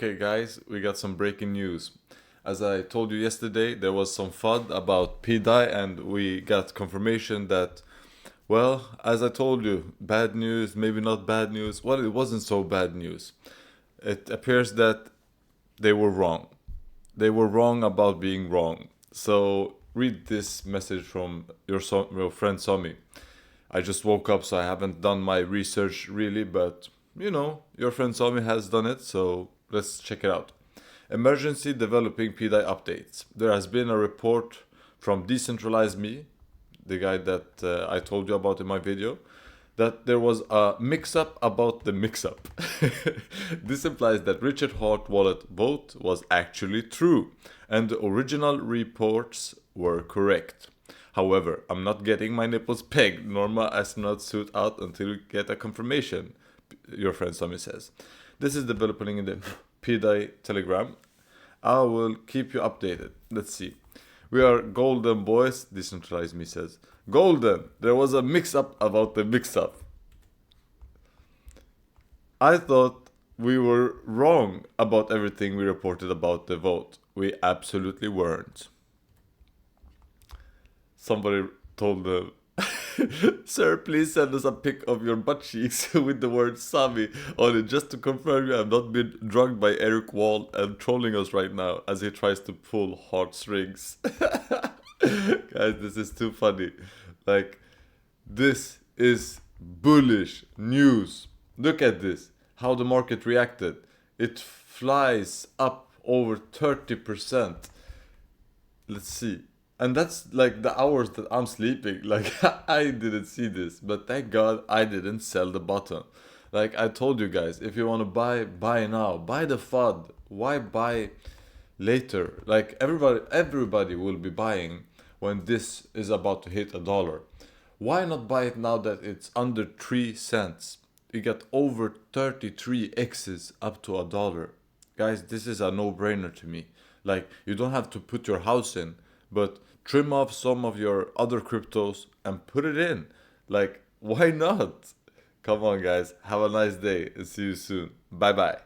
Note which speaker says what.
Speaker 1: Okay guys, we got some breaking news. As I told you yesterday, there was some FUD about pDAI and we got confirmation that, well, as I told you, bad news, maybe not bad news. Well, it wasn't so bad news. It appears that they were wrong. They were wrong about being wrong. So read this message from your friend Somi. I just woke up, so I haven't done my research really, but your friend Somi has done it, so let's check it out. Emergency developing pDAI updates. There has been a report from Decentralized Me, the guy that I told you about in my video, that there was a mix-up about the mix-up. This implies that Richard Hart wallet vote was actually true, and the original reports were correct. However, I'm not getting my nipples pegged nor my astronaut suit out until we get a confirmation, your friend Sami says. This is developing in the pDAI Telegram. I will keep you updated. Let's see. We are golden boys, Decentralized Me says. Golden! There was a mix-up about the mix-up. I thought we were wrong about everything we reported about the vote. We absolutely weren't. Somebody told them, sir, please send us a pic of your butt cheeks with the word Sami on it just to confirm you have not been drugged by Eric Wall and trolling us right now as he tries to pull heartstrings. Guys, this is too funny. Like, this is bullish news. Look at this, how the market reacted. It flies up over 30%. Let's see. And that's like the hours that I'm sleeping. Like, I didn't see this, but thank God I didn't sell the button. Like I told you guys, if you want to buy now. Buy the FUD. Why buy later? Like everybody will be buying when this is about to hit $1. Why not buy it now that it's under 3 cents? You get over 33 X's up to $1. Guys, this is a no-brainer to me. Like, you don't have to put your house in, but trim off some of your other cryptos and put it in. Like, why not? Come on guys, have a nice day and see you soon. Bye bye.